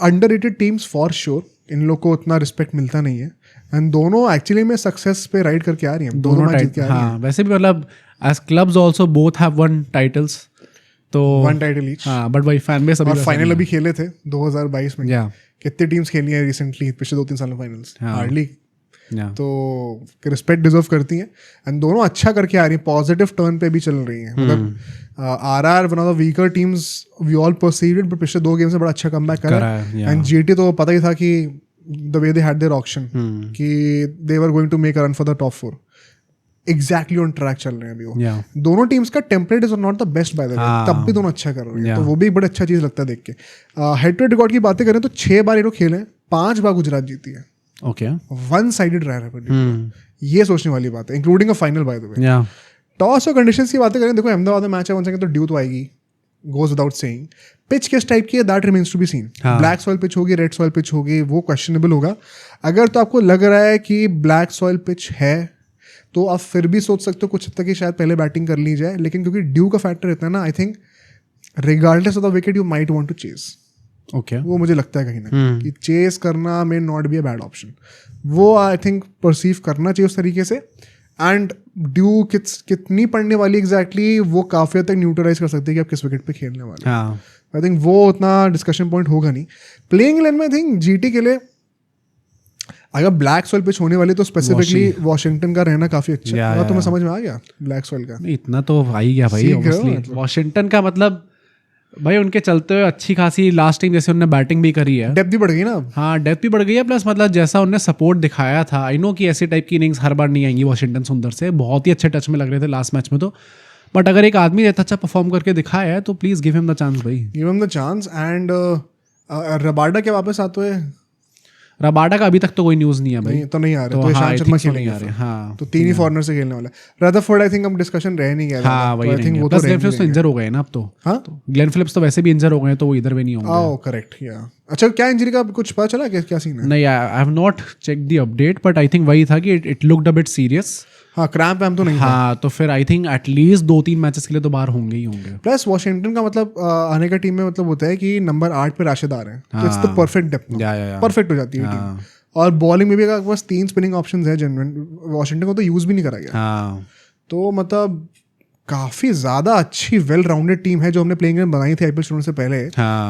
Underrated teams for sure, इन लोग को उतना रिस्पेक्ट मिलता नहीं है, एंड दोनों एक्चुअली में सक्सेस पे राइड करके आ रही हैं, दोनों मैच जीत के आ रही हैं। वैसे भी मतलब as clubs also both have one titles, तो 1 टाइटल ईच। हाँ, बट भाई फैन बेस और फाइनल अभी खेले थे 2022 में। या कितनी टीम्स खेली हैं रिसेंटली पिछले 2-3 साल में फाइनल्स? हार्डली। या तो रिस्पेक्ट डिजर्व करती हैं, एंड दोनों अच्छा करके आ रही हैं, पॉजिटिव टर्न पे भी चल रही हैं। मतलब RR one of the weaker teams we all perceived it, but पिछले 2 गेम से बड़ा अच्छा कमबैक करा है। एंड जीटी तो पता ही था कि the way they had their auction कि they were going to make a run for the top 4, exactly on track चल रहे हैं अभी वो। दोनों टीम्स का template is not the best by the way, तब भी दोनों अच्छा कर रहे हैं, तो वो भी बड़ा अच्छा चीज लगता है देख के। हेड टू हेड रिकॉर्ड की बातें करें तो 6 बार ये लोग खेले हैं, 5 बार गुजरात जीती है। ओके, 1 साइडेड रहा है, ये सोचने वाली बात है, including a final bye the way. Toss और कंडीशंस की बातें करें, देखो अहमदाबाद में मैच है, 1 सेकंड तो ड्यू तो आएगी, गोज विदाउट सेइंग। पिच किस टाइप की है that remains to be seen. Black soil pitch होगी, रेड सॉइल पिच होगी, वो क्वेश्चनेबल होगा। अगर तो आपको लग रहा है कि ब्लैक सॉइल पिच है तो आप फिर भी सोच सकते हो कुछ हद तक कि शायद पहले बैटिंग कर ली जाए, लेकिन क्योंकि ड्यू का फैक्टर इतना ना, I think regardless of the wicket you might want to chase. Okay, वो मुझे लगता है कहीं ना कि चेस करना may not be a bad option, वो आई थिंक परसीव करना चाहिए उस तरीके से। एंड ड्यू कितनी पड़ने वाली एग्जैक्टली वो काफी हद तक न्यूट्रलाइज कर सकते हैं कि आप किस विकेट पे खेलने वाले। आई थिंक वो उतना डिस्कशन पॉइंट होगा नहीं। प्लेइंग इलेवन में आई थिंक जीटी के लिए अगर ब्लैक सॉइल पिच होने वाली तो स्पेसिफिकली वॉशिंगटन का रहना काफी अच्छा है। तुम्हें समझ में आ गया ब्लैक सॉइल का? इतना तो आ ही गया भाई, वॉशिंगटन का मतलब भाई उनके चलते हुए अच्छी खासी लास्ट टाइम जैसे उन्होंने बैटिंग भी करी है, डेप्थ भी बढ़ गई ना। हाँ, डेप्थ भी बढ़ गई है, प्लस मतलब जैसा उन्होंने सपोर्ट दिखाया था, आई नो कि ऐसी टाइप की इनिंग्स हर बार नहीं आएंगी वॉशिंगटन सुंदर से, बहुत ही अच्छे टच में लग रहे थे लास्ट मैच में तो, बट अगर एक आदमी इतना अच्छा परफॉर्म करके दिखाया है तो please give him the chance भाई, give him the chance. And Rabada के वापस आते हुए, रबाडा का अभी तक तो कोई न्यूज नहीं है भाई, तो नहीं आ रहे, तो ईशान शर्मा खेलेंगे, हाँ, तो 3 ही फॉरनर से खेलने वाला है। रदरफोर्ड आई थिंक अब डिस्कशन रह नहीं गया, हाँ वही, आई थिंक वो तो ग्लेन फिलिप्स तो इंजर हो गए ना अब तो, हाँ, तो ग्लेन फिलिप्स तो वैसे भी इंजर हो गए, तो वो इधर भी नहीं होंगे। ओह करेक्ट, या अच्छा, क्या इंजरी का कुछ पता चला, क्या सीन है? नहीं, I have not check the update, but I think वही था कि it looked a bit serious. हाँ, क्रैम्प वैम्प तो नहीं था। हाँ, तो फिर आई थिंक एटलीस्ट 2-3 मैचेस के लिए तो बाहर होंगे ही होंगे। प्लस वॉशिंगटन का मतलब आने का टीम में मतलब होता है कि नंबर 8 पे राशिद आ रहे हैं, तो it's the perfect depth, perfect हो जाती है टीम। और बॉलिंग में भी अगर बस 3 स्पिनिंग ऑप्शंस है जेन्युइन, वॉशिंगटन को तो यूज भी नहीं करा गया। तो मतलब काफी ज्यादा अच्छी वेल राउंडेड टीम है जो हमने प्लेइंग इलेवन बनाई थी आईपीएल शुरू से पहले,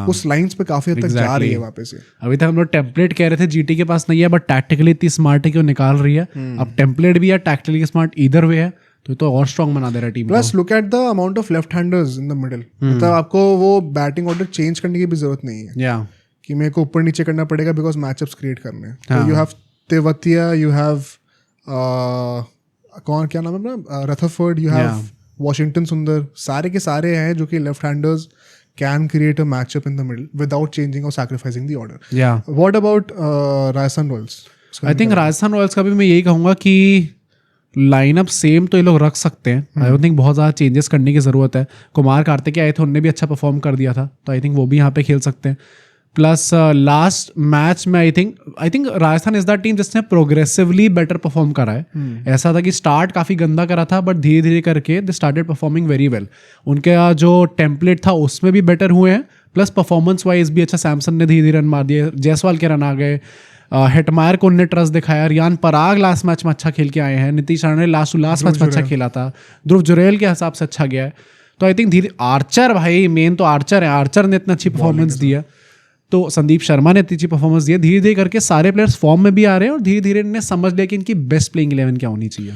उस लाइंस पे काफी हद तक जा रही है वापस से। अभी तक हम लोग टेम्पलेट कह रहे थे जीटी के पास नहीं है, बट टैक्टिकली इतनी स्मार्ट है कि वो निकाल रही है। अब टेम्पलेट भी है, टैक्टिकली स्मार्ट इधर वे है, तो और स्ट्रॉन्ग बना दे रहा है team. Plus look at the amount of left handers in the middle, मतलब आपको वो बैटिंग ऑर्डर चेंज करने की भी जरूरत नहीं है कि मेरे को ऊपर नीचे करना पड़ेगा बिकॉज मैचअप्स क्रिएट करने हैं। तो you have Tewatia, you have कौन, क्या नाम है अपना, रथरफोर्ड, यू हैव वॉशिंगटन सुंदर, सारे के सारे हैं जो कि left handers can create a matchup in the middle without changing और sacrificing the order. What about Rajasthan Royals? I think Rajasthan Royals का भी मैं यही कहूँगा कि लाइनअप सेम तो ये लोग रख सकते हैं, आई डोंट थिंक बहुत ज़्यादा चेंजेस करने की ज़रूरत है। कुमार कार्तिक आए थे, उनने भी अच्छा परफॉर्म कर दिया था, तो आई थिंक वो भी यहाँ पे खेल सकते हैं। प्लस लास्ट मैच में आई think Rajasthan is that team जिसने प्रोग्रेसिवली बेटर परफॉर्म करा है। ऐसा था कि स्टार्ट काफ़ी गंदा करा था, बट धीरे धीरे करके they started performing very well. उनका जो टेम्पलेट था उसमें भी बेटर हुए हैं, प्लस परफॉर्मेंस वाइज भी अच्छा। सैमसन ने धीरे धीरे रन मार दिए, जायसवाल के रन आ गए, हेटमायर को उन्होंने ट्रस्ट दिखाया, रियान पराग लास्ट मैच में अच्छा खेल के आए हैं, नीतीश राणा ने लास्ट मैच में अच्छा खेला था, ध्रुव जुरेल के हिसाब से अच्छा गया है। तो आई थिंक धीरे आर्चर, भाई मेन तो आर्चर है, आर्चर ने इतना अच्छी परफॉर्मेंस दी है, तो संदीप शर्मा ने इतनी अच्छी परफॉर्मेंस दी है। धीरे धीरे करके सारे प्लेयर्स फॉर्म में भी आ रहे हैं और धीरे धीरे इन्हें समझ लिया कि इनकी बेस्ट प्लेइंग 11 क्या होनी चाहिए।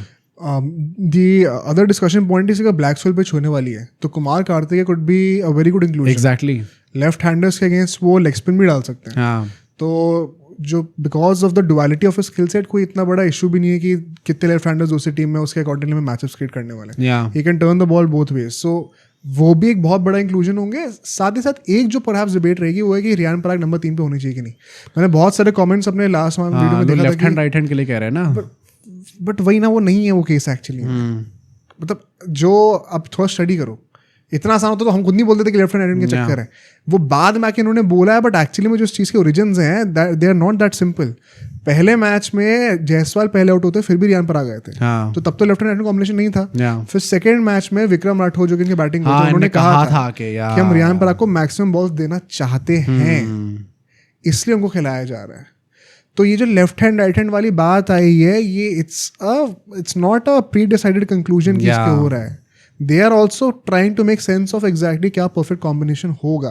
The other discussion point is black soil pitch होने वाली है, तो Kumar Kartik could be a very good inclusion. Exactly, left handers के अगेंस्ट वो लेग स्पिन भी डाल सकते हैं। हाँ, तो जो because of the duality of skill set कोई इतना बड़ा इशू भी नहीं है कि कितने लेफ्ट हैंडर्स दूसरी टीम में उसके अकॉर्डिंगली में मैचअप्स क्रिएट करने वाले हैं। He can turn the ball both ways, so वो भी एक बहुत बड़ा इंक्लूजन होंगे। साथ ही साथ एक जो परहैप्स डिबेट रहेगी वो है कि रियान पराग नंबर 3 पे होनी चाहिए कि नहीं। मैंने बहुत सारे कमेंट्स अपने लास्ट वीडियो में देखा था, लेफ्ट हैंड राइट हैंड के लिए कह रहे हैं ना, बट वही ना, वो नहीं है वो केस एक्चुअली। मतलब जो अब थोड़ा स्टडी करो, इतना आसान होता तो हम खुद नहीं बोलते थे कि लेफ्ट हैंड के चक्कर है, वो बाद में आके इन्होंने बोला है, बट एक्चुअली में जो इस चीज़ के ओरिजिन्स हैं they are not that simple. पहले मैच में जायसवाल पहले आउट होते फिर भी रियान पर आ गए थे, तो तब तो लेफ्ट हैंड कॉम्बिनेशन नहीं था। फिर सेकंड मैच में विक्रम राठौर जो कि इनके बैटिंग कोच, उन्होंने कहा था कि हम रियान पराग को मैक्सिमम बॉल्स देना चाहते हैं, इसलिए उनको खिलाया जा रहा है। तो ये जो लेफ्ट हैंड राइट हैंड वाली बात आई है, ये it's not a pre decided conclusion कि इसके हो रहा है। They are also trying to make sense of exactly क्या परफेक्ट कॉम्बिनेशन होगा।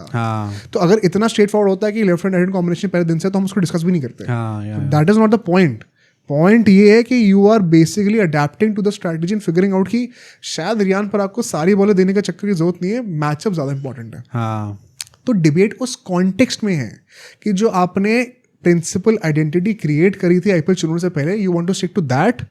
तो अगर इतना स्ट्रेट फॉरवर्ड होता है कि left hand right hand combination पहले दिन से, तो हम उसको डिस्कस भी नहीं करते। That is not the point. Point ये है कि you are basically adapting to the strategy and figuring out कि शायद रियान पराग को सारी बॉलें देने का चक्कर की जरूरत नहीं है, मैचअप ज़्यादा इंपॉर्टेंट है। तो डिबेट उस कॉन्टेक्स्ट में है कि जो आपने प्रिंसिपल आइडेंटिटी क्रिएट करी थी आईपीएल चुनने से पहले, you want to stick to that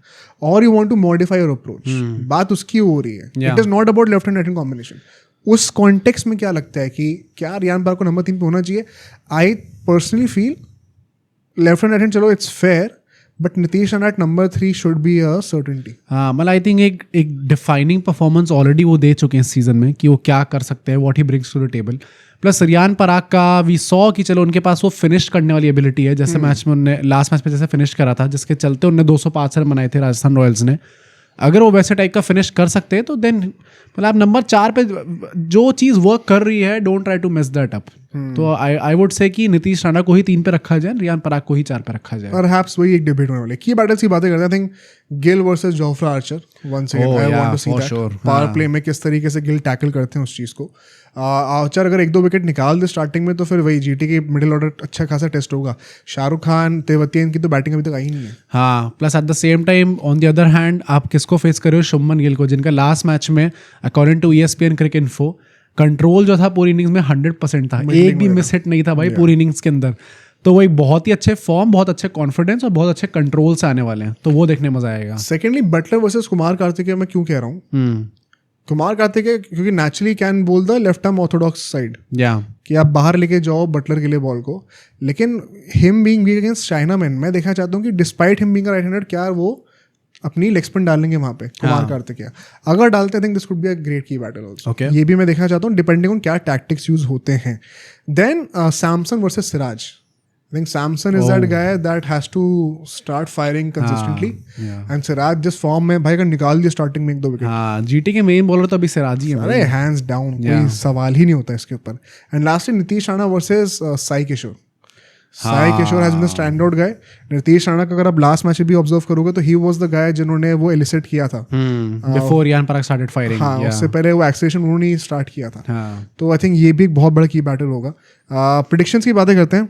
और you want to modify your approach. बात उसकी हो रही है। It is not about left and right hand combination. उस कॉन्टेक्स्ट में क्या लगता है कि क्या रियान पराग को नंबर 3 पे होना चाहिए? I personally feel left and right hand, चलो it's fair, but Nitish Rana at number 3 should be a certainty. हाँ, मतलब आई थिंक एक डिफाइनिंग परफॉर्मेंस ऑलरेडी वो दे चुके हैं इस सीजन में कि वो क्या कर सकते हैं, what he brings to the table. Plus Riyan Parag का वी सॉ कि चलो उनके पास वो फिनिश करने वाली एबिलिटी है, जैसे मैच में उन्होंने लास्ट मैच में जैसे फिनिश करा था, जिसके चलते उन्होंने 205 रन बनाए थे राजस्थान रॉयल्स ने। अगर वो वैसे टाइप का फिनिश कर सकते हैं तो देन मतलब आप नंबर 4 पे जो चीज़ वर्क कर रही है, don't try to miss that up. तो आई वुड से कि नीतीश राणा को ही 3 पे रखा जाए, रियान पराग को ही 4 पे रखा जाए। परहैप्स वही एक डिबेट होने वाली की बैटल्स की बातें करते हैं। I think Gill versus Jofra Archer, once again I want to see that. Power play में किस तरीके से गिल टैकल करते हैं उस चीज़ को। आर्चर अगर 1-2 विकेट निकाल दे स्टार्टिंग में, तो फिर वही जीटी की मिडिल ऑर्डर अच्छा खासा टेस्ट होगा। शाहरुख खान, तेवतिया, इनकी तो बैटिंग अभी तक आई नहीं है। हाँ, plus eight the same time on the other hand आप किसको फेस कर रहे हो? शुभमन गिल को, जिनका लास्ट मैच में according to ESPN cricket info control जो था पूरी इनिंग्स में 100% था, एक भी मिस हिट नहीं था भाई पूरी इनिंग्स के अंदर। तो वही बहुत ही अच्छे फॉर्म, बहुत अच्छे कॉन्फिडेंस और बहुत अच्छे कंट्रोल से आने वाले हैं, तो वो देखने मजा आएगा। Secondly Buttler versus Kumar Kartikeya मैं क्यों कह रहा हूँ? कुमार कार्तिकेय क्योंकि naturally can bowl the left arm orthodox side, कि आप बाहर लेके जाओ बटलर के लिए बॉल को। लेकिन him being weak against chinaman, मैं देखना चाहता हूँ कि despite him being right hander, क्या वो अपनी लेग स्पिन डालेंगे वहाँ पे कुमार कार्तिकेय? अगर डालते, I think this could be a great key battle also. ये भी मैं देखना चाहता हूँ, डिपेंडिंग ऑन क्या टैक्टिक्स यूज होते हैं। Then Samson versus Siraj. I think Samson is that guy that has to start firing consistently, and Siraj just form में भाई का निकाल दिया स्टार्टिंग में 1-2 विकेट। हाँ, जीटी के मेन बॉलर तो अभी सिराज ही है। अरे हैंड्स डाउन, कोई सवाल ही नहीं होता इसके ऊपर। And lastly Nitish Rana versus Sai Kishore. Sai Kishore has been stand out guy. Nitish Rana का अगर आप लास्ट मैच भी ऑब्जर्व करोगे तो ही वाज द गाय जिन्होंने वो एलिसिट किया था before Riyan Parag started firing. हाँ, उससे पहले वो एक्सेलेरेशन उन्होंने स्टार्ट किया था। तो आई थिंक ये भी एक बहुत बड़ा की बैटल होगा। प्रेडिक्शंस की बातें करते हैं।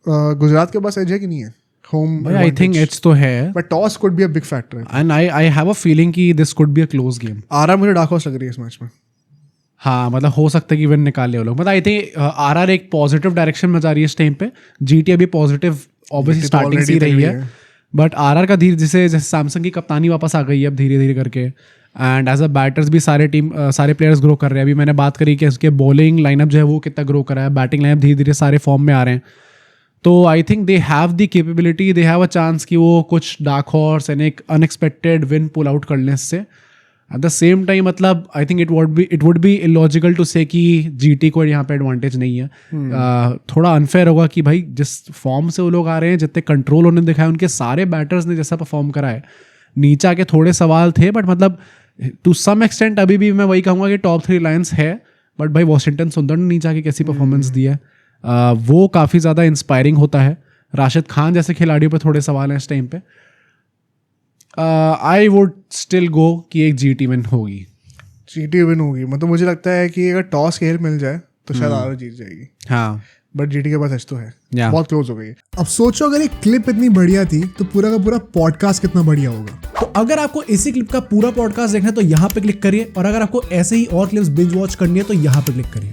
गुजरात के पास एज है कि नहीं है होम? आई थिंक एज तो है, but toss could be a big factor, and I have a feeling कि this could be a close game. RR मुझे डार्क हॉर्स लग रही है इस मैच में। हाँ, मतलब हो सकता है कि विन निकाल ले वो लोग। मतलब आई थिंक आरआर एक पॉजिटिव डायरेक्शन में जा रही है इस टाइम पे। जीटी अभी पॉजिटिव ऑब्वियसली स्टार्टिंग से ही रही है, बट आरआर का धीरे जैसे सैमसंग की कप्तानी वापस आ गई है अब धीरे धीरे करके। एंड एज अ बैटर्स भी सारे प्लेयर्स ग्रो कर रहे हैं। अभी मैंने बात करी कि उसके बॉलिंग लाइनअप जो है वो कितना ग्रो कर रहा है, बैटिंग लाइनअप धीरे धीरे सारे फॉर्म में आ रहे हैं। तो I think they have the capability, they have a chance कि वो कुछ डार्क हॉर्स एंड एक अनएक्सपेक्टेड विन पुल आउट करने से। एट द सेम टाइम मतलब I think it would be illogical to say कि जीटी को यहाँ पे एडवांटेज नहीं है। थोड़ा अनफेयर होगा कि भाई जिस फॉर्म से वो लोग आ रहे हैं, जितने कंट्रोल उन्होंने दिखाया, उनके सारे बैटर्स ने जैसा परफॉर्म करा है, नीचे आके थोड़े सवाल थे, बट मतलब टू सम एक्सटेंट अभी भी मैं वही कहूँगा कि टॉप 3 रिलायंस है। बट भाई वॉशिंगटन सुंदर ने नीचे आके कैसी परफॉर्मेंस दी है, वो काफ़ी ज़्यादा इंस्पायरिंग होता है। राशिद खान जैसे खिलाड़ियों पे थोड़े सवाल हैं इस टाइम पे। आई वुड स्टिल गो कि एक जीटी विन होगी। जीटी विन होगी, मतलब मुझे लगता है कि अगर टॉस खेल मिल जाए तो शायद आरआर जीत जाएगी। हाँ, बट जीटी के पास एज तो है, बहुत क्लोज हो गई। अब सोचो अगर एक क्लिप इतनी बढ़िया थी तो पूरा का पूरा पॉडकास्ट कितना बढ़िया होगा। तो अगर आपको इसी क्लिप का पूरा पॉडकास्ट देखना है तो यहाँ पे क्लिक करिए, और अगर आपको ऐसे ही और क्लिप्स बिंज वॉच करनी है तो यहाँ पे क्लिक करिए।